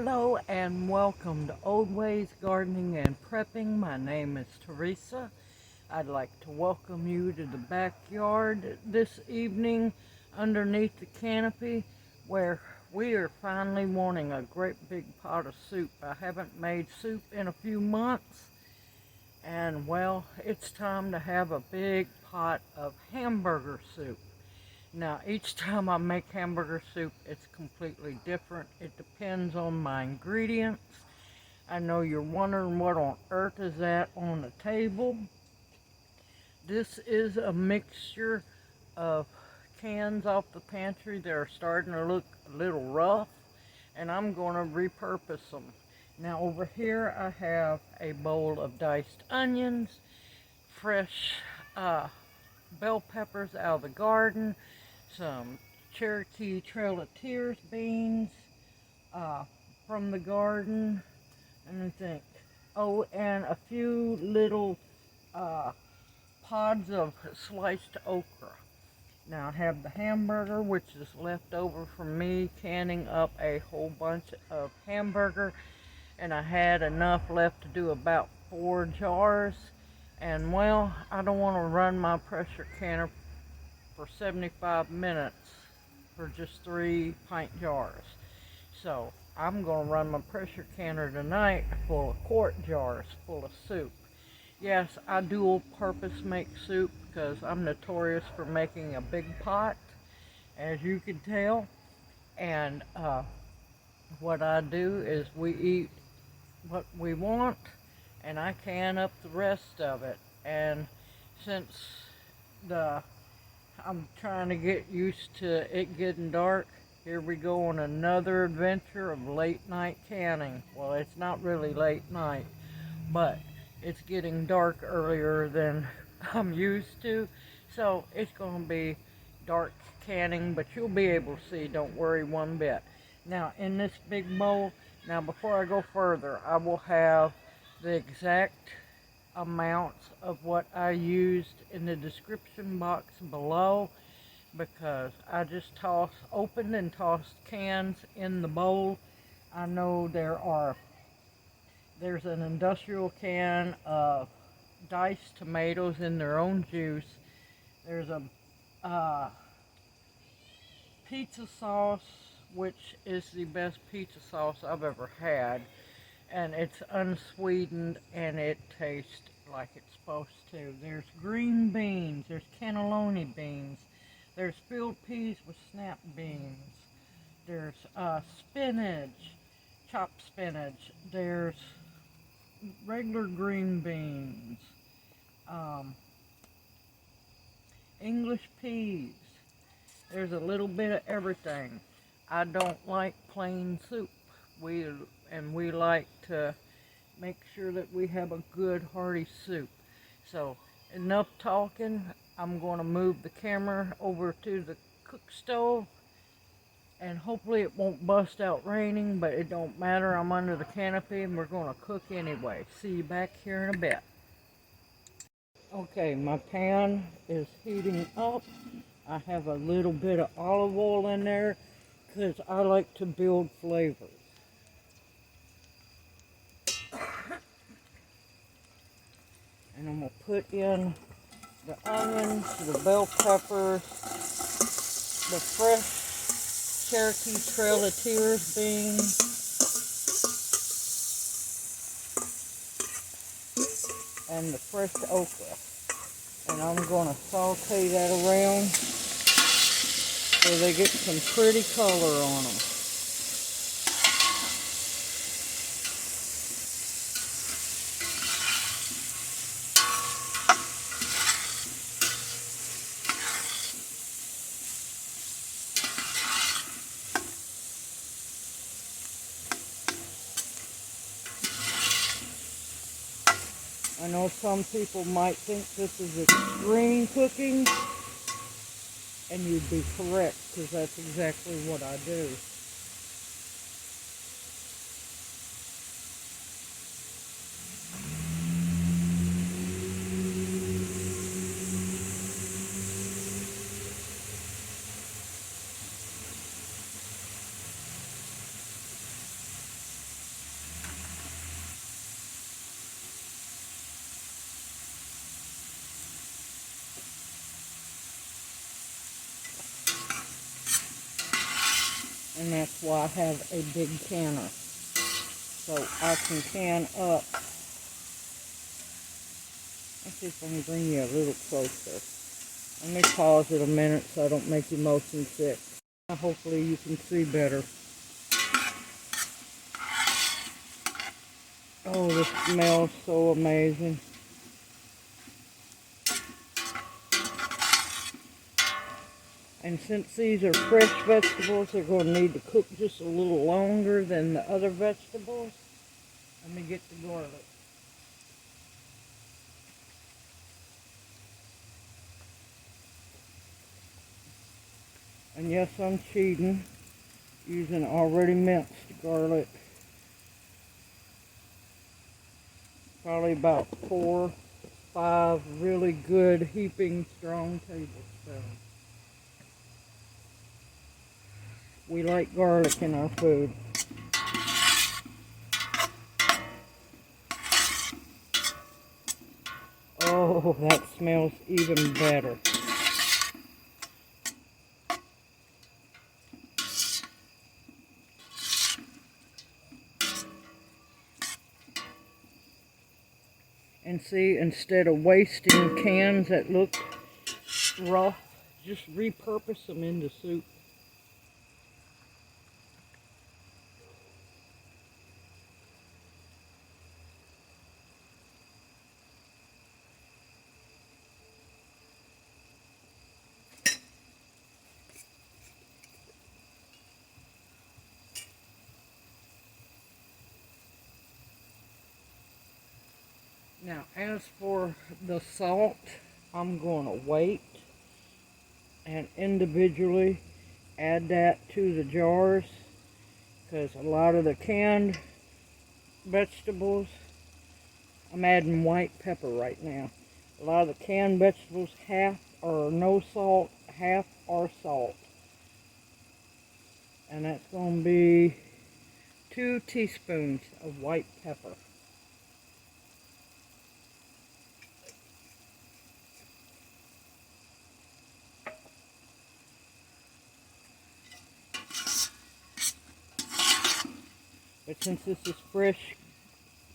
Hello and welcome to Old Ways Gardening and Prepping. My name is Teresa. I'd like to welcome you to the backyard this evening underneath the canopy where we are finally wanting a great big pot of soup. I haven't made soup in a few months and well, it's time to have a big pot of hamburger soup. Now, each time I make hamburger soup, it's completely different. It depends on my ingredients. I know you're wondering what on earth is that on the table. This is a mixture of cans off the pantry that are starting to look a little rough, and I'm going to repurpose them. Now, over here I have a bowl of diced onions, fresh bell peppers out of the garden, some Cherokee Trail of Tears beans from the garden, and I think, oh, and a few little pods of sliced okra. Now I have the hamburger, which is left over from me canning up a whole bunch of hamburger, and I had enough left to do about 4 jars. And well, I don't want to run my pressure canner for 75 minutes for just 3 pint jars. So I'm going to run my pressure canner tonight full of quart jars full of soup. Yes, I do all-purpose make soup because I'm notorious for making a big pot, as you can tell. And what I do is we eat what we want and I can up the rest of it. And since I'm trying to get used to it getting dark, here we go on another adventure of late night canning. Well, it's not really late night, but it's getting dark earlier than I'm used to, so it's going to be dark canning, but you'll be able to see, don't worry one bit. Now, in this big bowl, now before I go further, I will have the exact amounts of what I used in the description box below, because I just opened and tossed cans in the bowl. I know there's an industrial can of diced tomatoes in their own juice. There's a pizza sauce, which is the best pizza sauce I've ever had, and it's unsweetened and it tastes like it's supposed to. There's green beans, there's cannelloni beans, there's field peas with snap beans, there's spinach, chopped spinach, there's regular green beans, English peas. There's a little bit of everything. I don't like plain soup. We like to make sure that we have a good hearty soup. So enough talking. I'm going to move the camera over to the cook stove, and hopefully it won't bust out raining, but it don't matter. I'm under the canopy and we're going to cook anyway. See you back here in a bit. Okay, my pan is heating up. I have a little bit of olive oil in there because I like to build flavors. And I'm going to put in the onions, the bell peppers, the fresh Cherokee Trail of Tears beans, and the fresh okra. And I'm going to saute that around so they get some pretty color on them. I know some people might think this is extreme cooking, and you'd be correct, because that's exactly what I do. and that's why I have a big canner. So I can can up. Let's see if I can bring you a little closer. Let me pause it a minute so I don't make you motion sick. Hopefully you can see better. Oh, this smells so amazing. And since these are fresh vegetables, they're going to need to cook just a little longer than the other vegetables. Let me get the garlic. And yes, I'm cheating, using already minced garlic. Probably about 4, 5 really good heaping strong tablespoons. We like garlic in our food. Oh, that smells even better. And see, instead of wasting cans that look rough, just repurpose them into soup. Now, as for the salt, I'm going to wait and individually add that to the jars, because a lot of the canned vegetables, I'm adding white pepper right now. A lot of the canned vegetables, half are no salt, half are salt. And that's going to be 2 teaspoons of white pepper. But since this is fresh,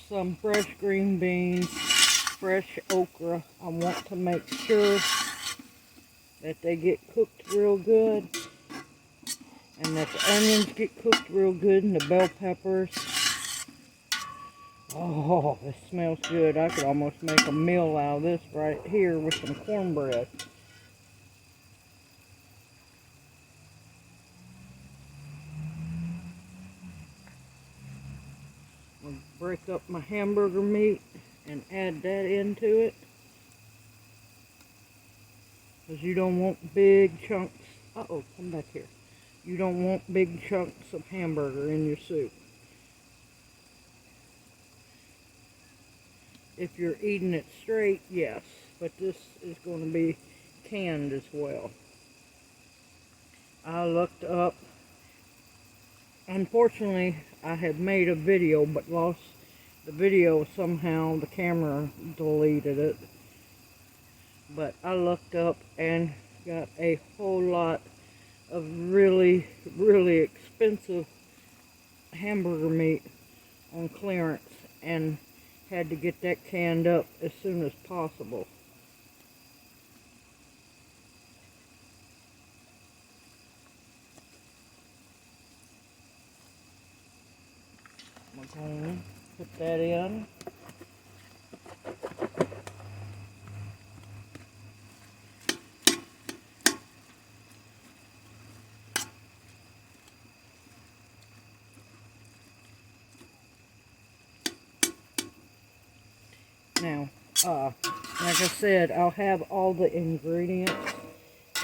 some fresh green beans, fresh okra, I want to make sure that they get cooked real good, and that the onions get cooked real good, and the bell peppers. Oh, this smells good. I could almost make a meal out of this right here with some cornbread. I'll break up my hamburger meat and add that into it, because you don't want big chunks. Uh-oh, come back here. You don't want big chunks of hamburger in your soup. If you're eating it straight, yes, but this is going to be canned as well. I looked up, unfortunately I had made a video but lost the video somehow. The camera deleted it. But I looked up and got a whole lot of really, really expensive hamburger meat on clearance, and had to get that canned up as soon as possible. I'm going to put that in. Now, like I said, I'll have all the ingredients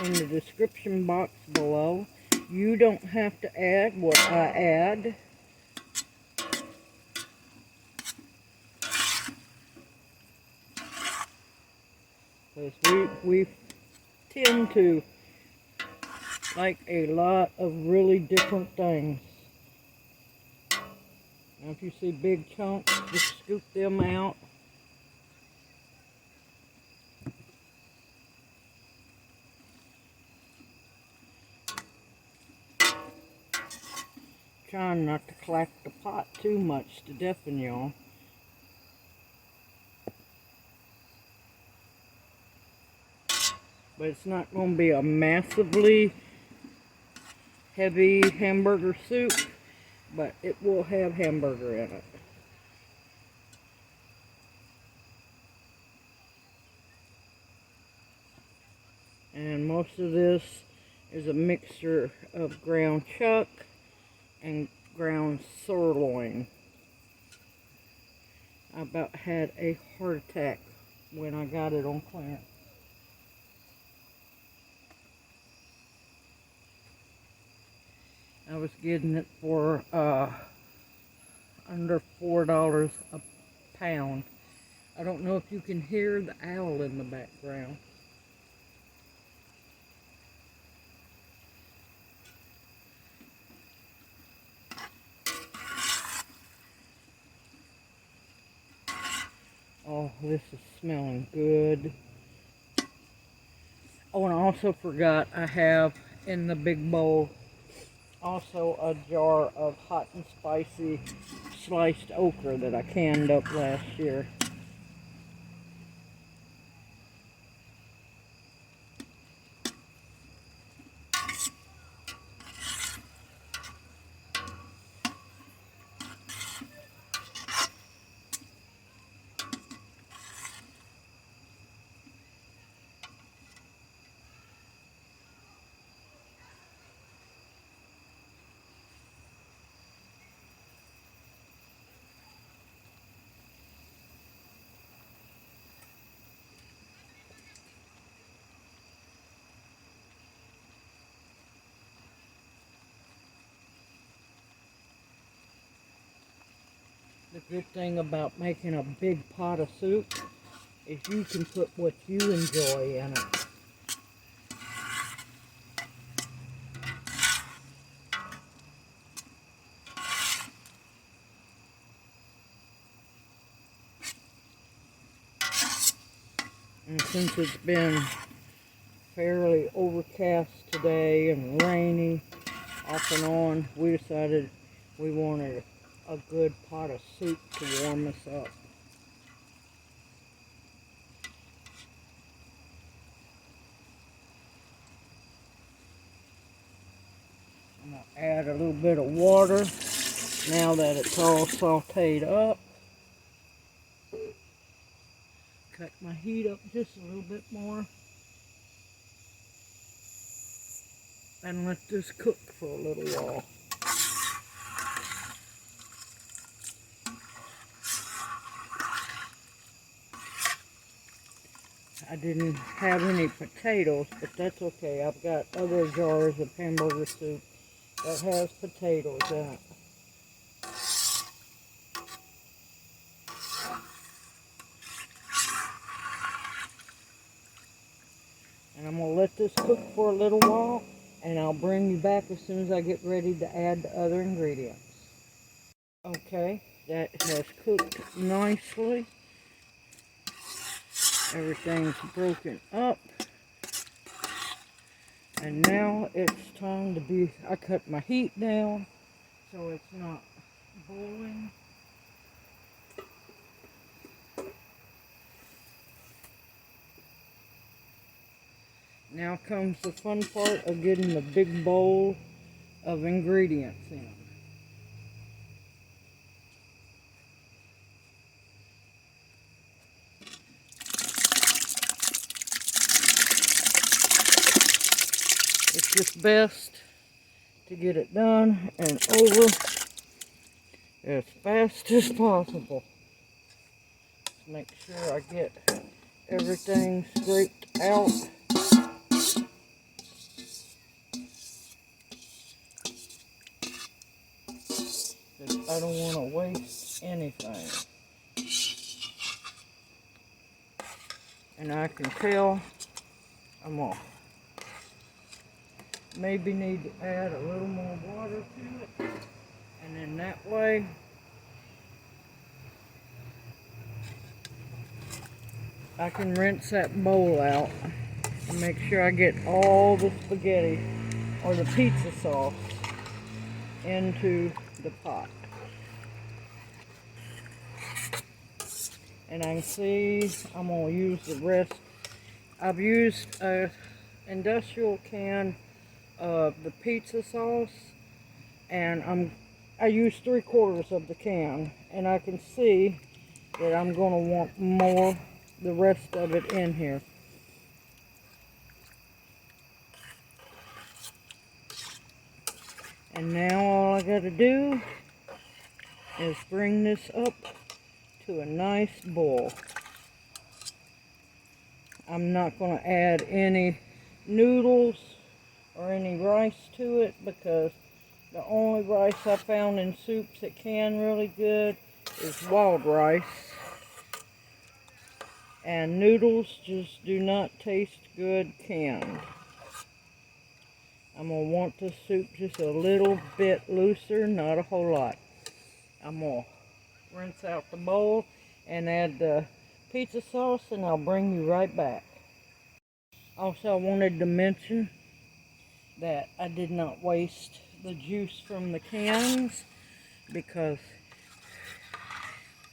in the description box below. You don't have to add what I add. Because we tend to like a lot of really different things. Now if you see big chunks, just scoop them out. Trying not to clack the pot too much to deafen y'all. But it's not going to be a massively heavy hamburger soup, but it will have hamburger in it. And most of this is a mixture of ground chuck and ground sirloin. I about had a heart attack when I got it on clearance. I was getting it for under $4 a pound. I don't know if you can hear the owl in the background. Oh, this is smelling good. Oh, and I also forgot I have in the big bowl also a jar of hot and spicy sliced okra that I canned up last year. The good thing about making a big pot of soup is you can put what you enjoy in it. And since it's been fairly overcast today and rainy off and on, we decided we wanted a good pot of soup to warm us up. I'm going to add a little bit of water now that it's all sauteed up. Cut my heat up just a little bit more. And let this cook for a little while. I didn't have any potatoes, but that's okay. I've got other jars of hamburger soup that has potatoes in it. And I'm going to let this cook for a little while, and I'll bring you back as soon as I get ready to add the other ingredients. Okay, that has cooked nicely. Everything's broken up. And now it's time to be, I cut my heat down so it's not boiling. Now comes the fun part of getting the big bowl of ingredients in. It's just best to get it done and over as fast as possible. Make sure I get everything scraped out. Because I don't want to waste anything. And I can tell I'm off. Maybe need to add a little more water to it, and then that way I can rinse that bowl out and make sure I get all the spaghetti or the pizza sauce into the pot. And I can see I'm going to use the rest. I've used a industrial can of the pizza sauce, and I used 3/4 of the can, and I can see that I'm going to want more, the rest of it in here. And now all I got to do is bring this up to a nice boil. I'm not going to add any noodles or any rice to it, because the only rice I found in soups that can really good is wild rice. And noodles just do not taste good canned. I'm going to want the soup just a little bit looser, not a whole lot. I'm going to rinse out the bowl and add the pizza sauce, and I'll bring you right back. Also, I wanted to mention that I did not waste the juice from the cans, because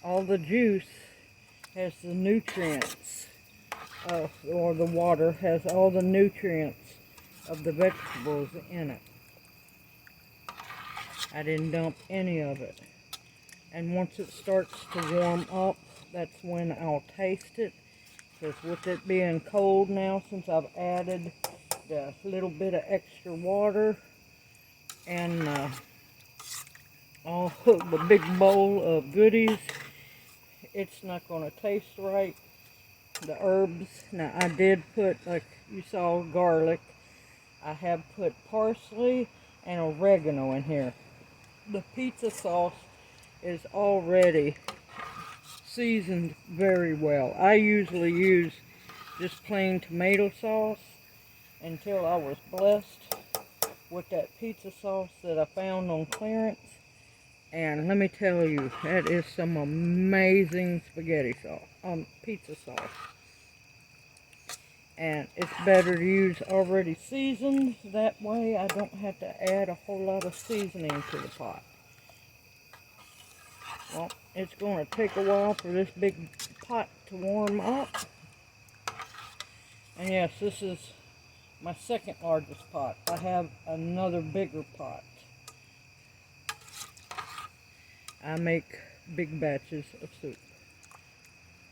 all the juice has the nutrients, or the water has all the nutrients of the vegetables in it. I didn't dump any of it. And once it starts to warm up, that's when I'll taste it. Because with it being cold now, since I've added the little bit of extra water and all the big bowl of goodies, it's not going to taste right. The herbs, now I did put, like you saw, garlic. I have put parsley and oregano in here. The pizza sauce is already seasoned very well. I usually use just plain tomato sauce, until I was blessed with that pizza sauce that I found on clearance. And let me tell you, that is some amazing spaghetti sauce, pizza sauce. And it's better to use already seasoned. That way I don't have to add a whole lot of seasoning to the pot. Well, it's going to take a while for this big pot to warm up. And yes, this is my second largest pot. I have another bigger pot. I make big batches of soup.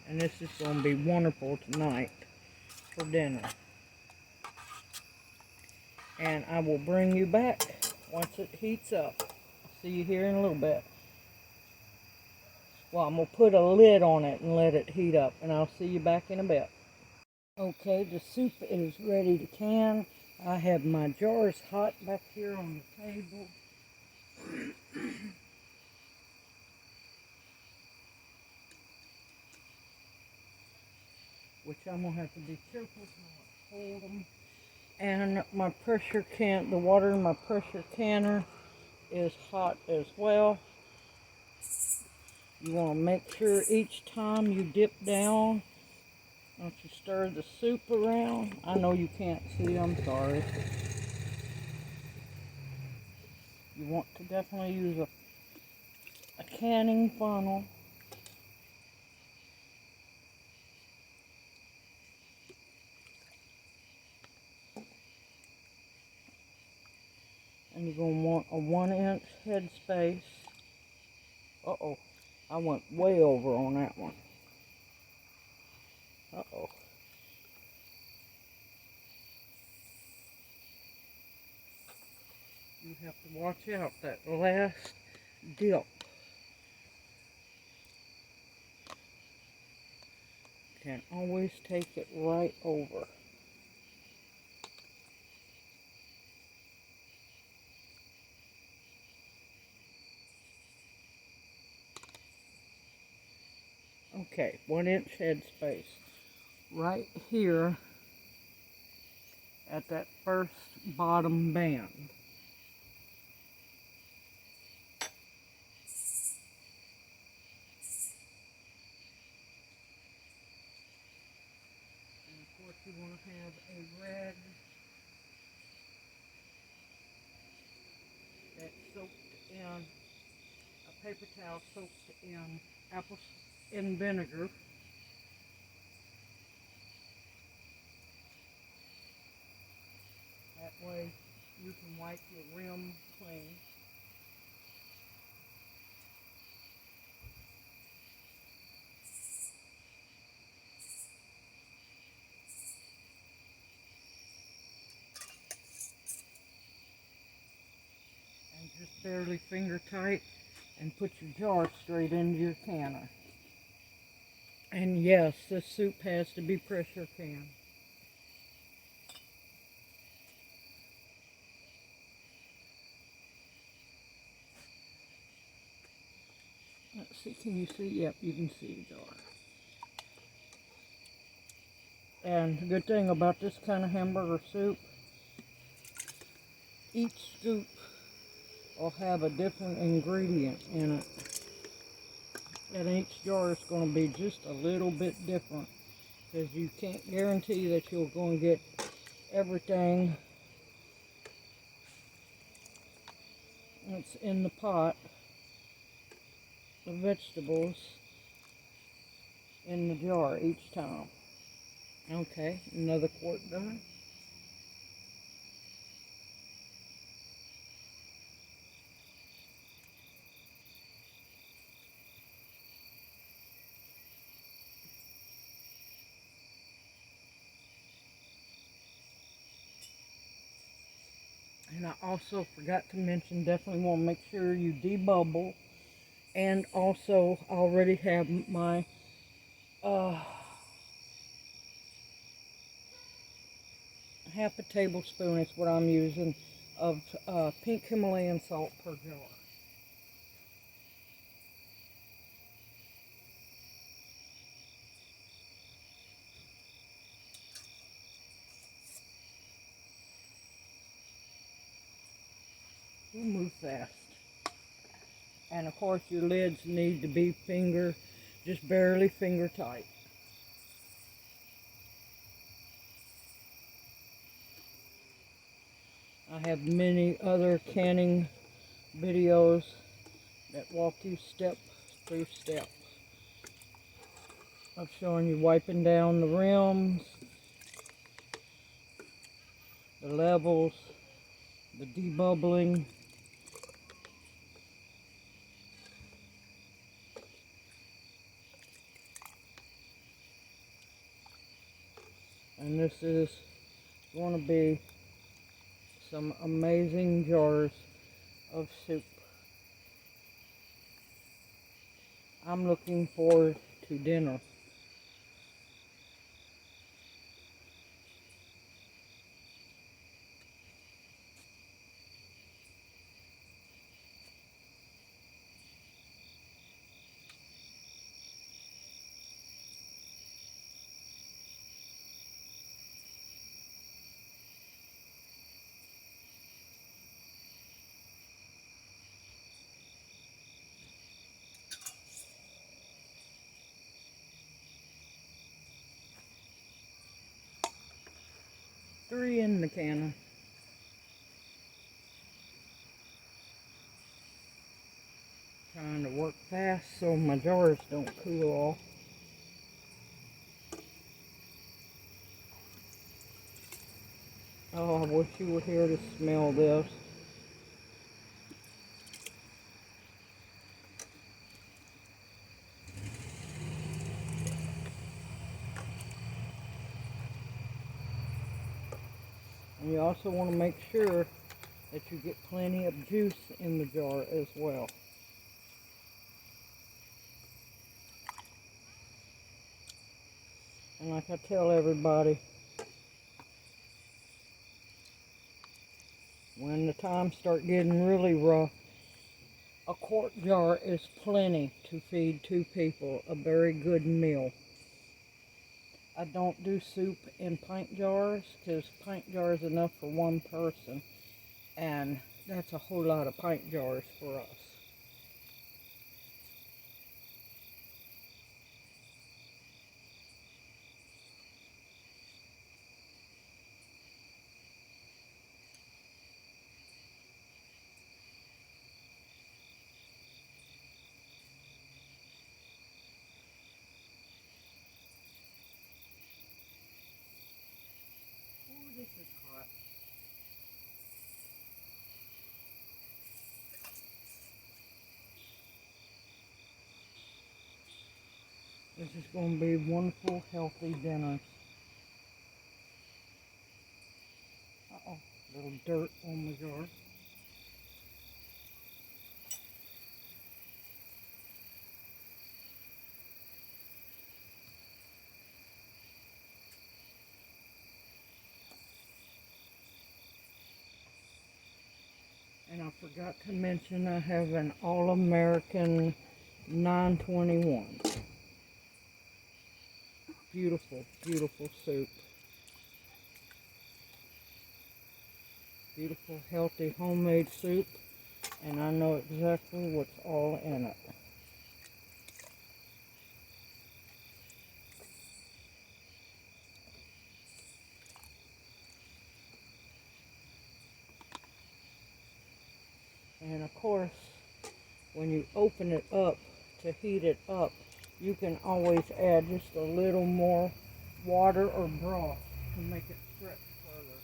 And this is going to be wonderful tonight for dinner. And I will bring you back once it heats up. I'll see you here in a little bit. Well, I'm going to put a lid on it and let it heat up, and I'll see you back in a bit. Okay, the soup is ready to can. I have my jars hot back here on the table. Which I'm going to have to be careful to hold them. And my pressure can, the water in my pressure canner is hot as well. You want to make sure each time you dip down, don't you stir the soup around. I know you can't see, I'm sorry. You want to definitely use a canning funnel. And you're going to want a 1-inch head space. Uh-oh, I went way over on that one. Uh-oh. You have to watch out, that last dip can always take it right over. Okay, 1-inch head space. Right here at that first bottom band. And of course you want to have a rag that's soaked in paper towel soaked in in vinegar. That way you can wipe your rim clean. And just barely finger tight and put your jar straight into your canner. And yes, this soup has to be pressure canned. Let's see, can you see? Yep, you can see the jar. And the good thing about this kind of hamburger soup, each scoop will have a different ingredient in it. And each jar is going to be just a little bit different, because you can't guarantee that you're going to get everything that's in the pot, the vegetables, in the jar each time. Okay, another quart done. And I also forgot to mention, definitely want to make sure you debubble. And also, I already have my half a tablespoon is what I'm using of pink Himalayan salt per jar. You move fast. And of course your lids need to be just barely finger tight. I have many other canning videos that walk you step through step of showing you wiping down the rims, the levels, the debubbling. And this is going to be some amazing jars of soup. I'm looking forward to dinner. Three in the cannon. Trying to work fast so my jars don't cool off. Oh, I wish you were here to smell this. And you also want to make sure that you get plenty of juice in the jar as well. And like I tell everybody, when the times start getting really rough, a quart jar is plenty to feed 2 people a very good meal. I don't do soup in pint jars, because pint jar is enough for 1 person, and that's a whole lot of pint jars for us. This is going to be wonderful, healthy dinner. Uh-oh, little dirt on the jar. And I forgot to mention I have an All-American 921. Beautiful, beautiful soup. Beautiful, healthy, homemade soup. And I know exactly what's all in it. And of course, when you open it up to heat it up, you can always add just a little more water or broth to make it stretch further.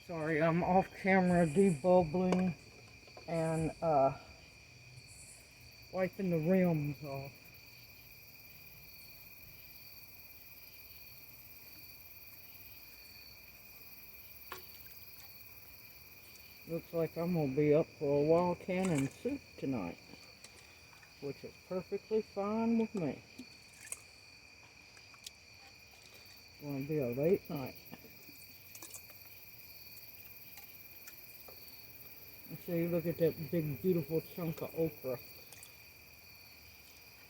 Sorry, I'm off camera debubbling and wiping the rims off. Looks like I'm going to be up for a wild cannon soup tonight, which is perfectly fine with me. It's going to be a late night. See, look at that big, beautiful chunk of okra.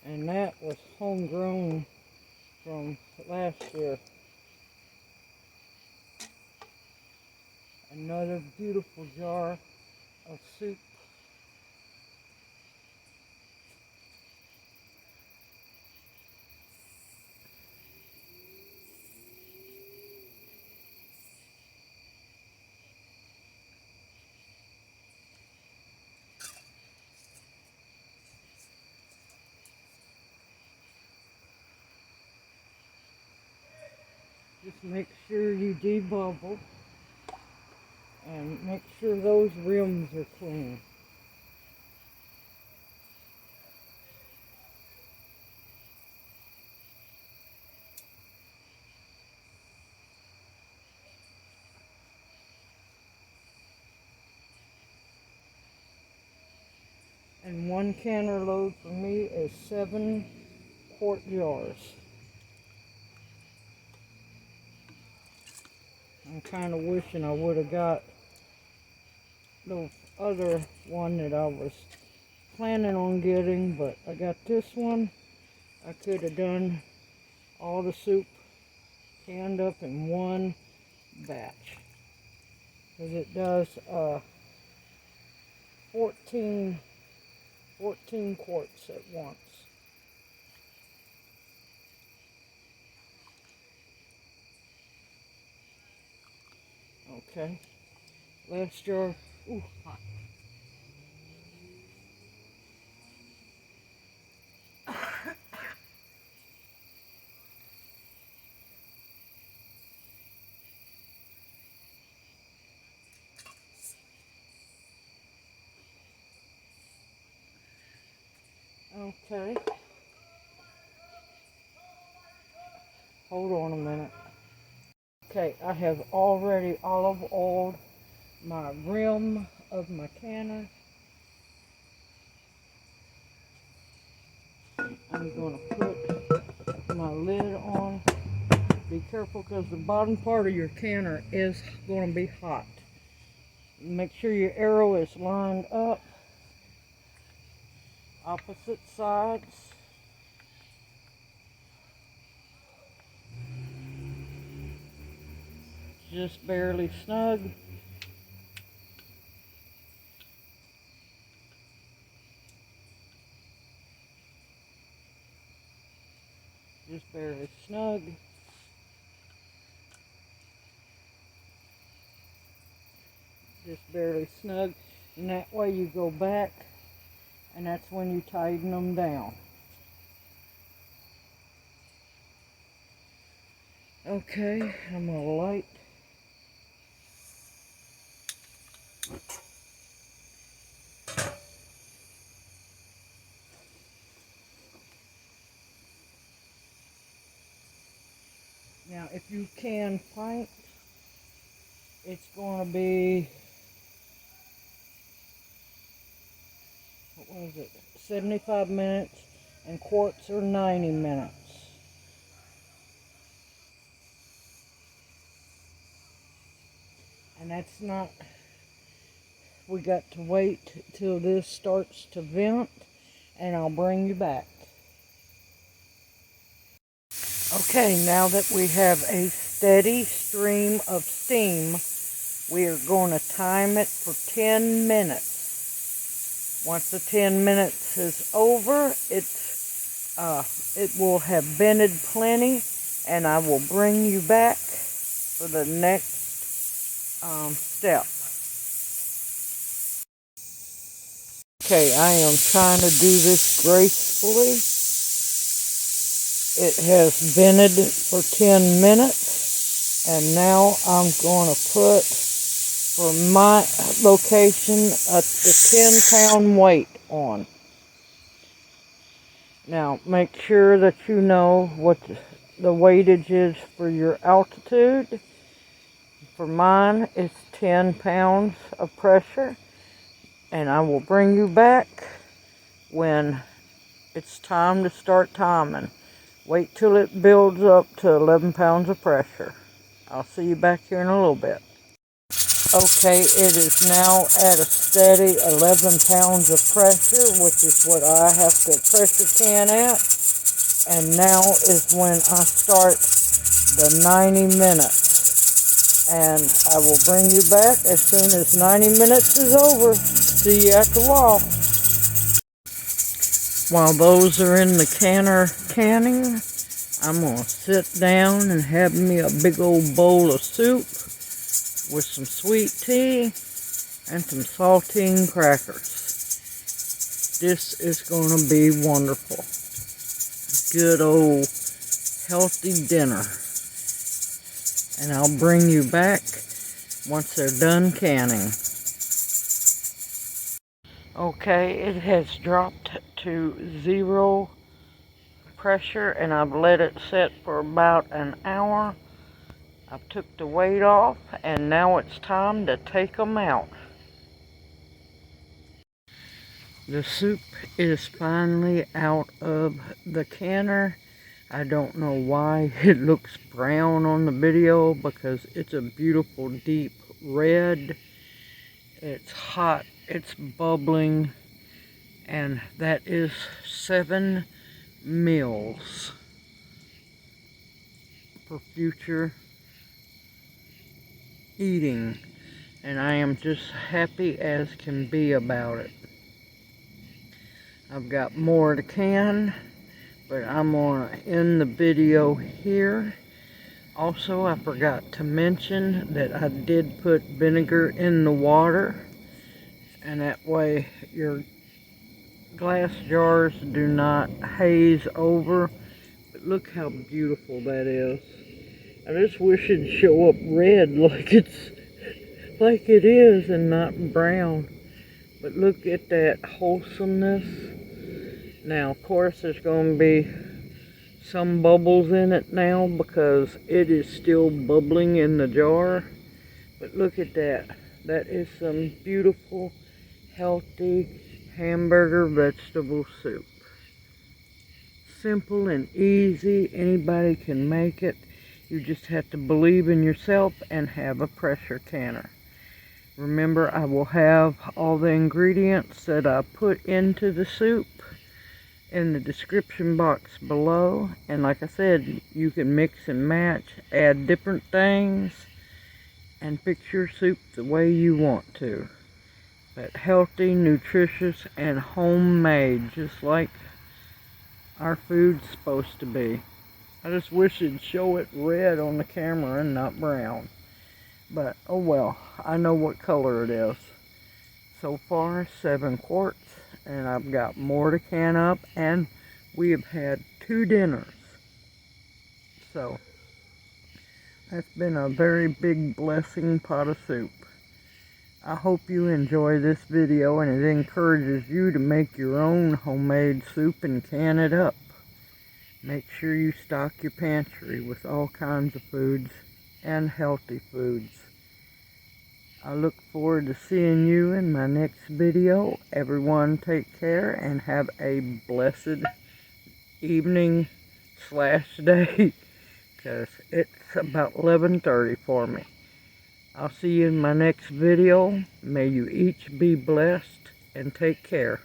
And that was homegrown from last year. Another beautiful jar of soup. Just make sure you debubble and make sure those rims are clean. And 1 canner load for me is 7 quart jars. I'm kind of wishing I would have got the other one that I was planning on getting, but I got this one. I could have done all the soup canned up in one batch, because it does 14 quarts at once. Okay, last jar. Ooh, hot. Okay, hold on a minute. Okay, I have already olive oiled my rim of my canner. I'm going to put my lid on. Be careful, because the bottom part of your canner is going to be hot. Make sure your arrow is lined up, opposite sides. Just barely snug. Just barely snug. Just barely snug. And that way you go back and that's when you tighten them down. Okay, I'm gonna light. Now, if you can pint, it's going to be, what was it, 75 minutes, and quarts are 90 minutes. And that's not, we got to wait till this starts to vent, and I'll bring you back. Okay, now that we have a steady stream of steam, we are going to time it for 10 minutes. Once the 10 minutes is over, it will have vented plenty, and I will bring you back for the next step. Okay, I am trying to do this gracefully. It has vented for 10 minutes, and now I'm going to put, for my location, the 10-pound weight on. Now, make sure that you know what the weightage is for your altitude. For mine, it's 10 pounds of pressure, and I will bring you back when it's time to start timing. Wait till it builds up to 11 pounds of pressure. I'll see you back here in a little bit. Okay, it is now at a steady 11 pounds of pressure, which is what I have to pressure can at. And now is when I start the 90 minutes. And I will bring you back as soon as 90 minutes is over. See you after a while. While those are in the canner canning, I'm going to sit down and have me a big old bowl of soup with some sweet tea and some saltine crackers. This is going to be wonderful. Good old healthy dinner. And I'll bring you back once they're done canning. Okay, it has dropped to 0 pressure, and I've let it set for about an hour. I took the weight off, and now it's time to take them out. The soup is finally out of the canner. I don't know why it looks brown on the video, because it's a beautiful deep red. It's hot, it's bubbling, and that is 7 meals for future eating, and I am just happy as can be about it. I've got more to can, but I'm going to end the video here. Also, I forgot to mention that I did put vinegar in the water, and that way your glass jars do not haze over. But look how beautiful that is. I just wish it'd show up red like it is and not brown. But look at that wholesomeness. Now, of course, there's going to be some bubbles in it now because it is still bubbling in the jar. But look at that. That is some beautiful, healthy Hamburger vegetable soup. Simple and easy. Anybody can make it. You just have to believe in yourself and have a pressure canner. Remember, I will have all the ingredients that I put into the soup in the description box below. And like I said, you can mix and match, add different things, and fix your soup the way you want to. But healthy, nutritious, and homemade, just like our food's supposed to be. I just wish it'd show it red on the camera and not brown. But, oh well, I know what color it is. So far, 7 quarts and I've got more to can up, and we have had 2 dinners. So that's been a very big blessing pot of soup. I hope you enjoy this video and it encourages you to make your own homemade soup and can it up. Make sure you stock your pantry with all kinds of foods and healthy foods. I look forward to seeing you in my next video. Everyone take care and have a blessed evening / day, because it's about 11:30 for me. I'll see you in my next video. May you each be blessed and take care.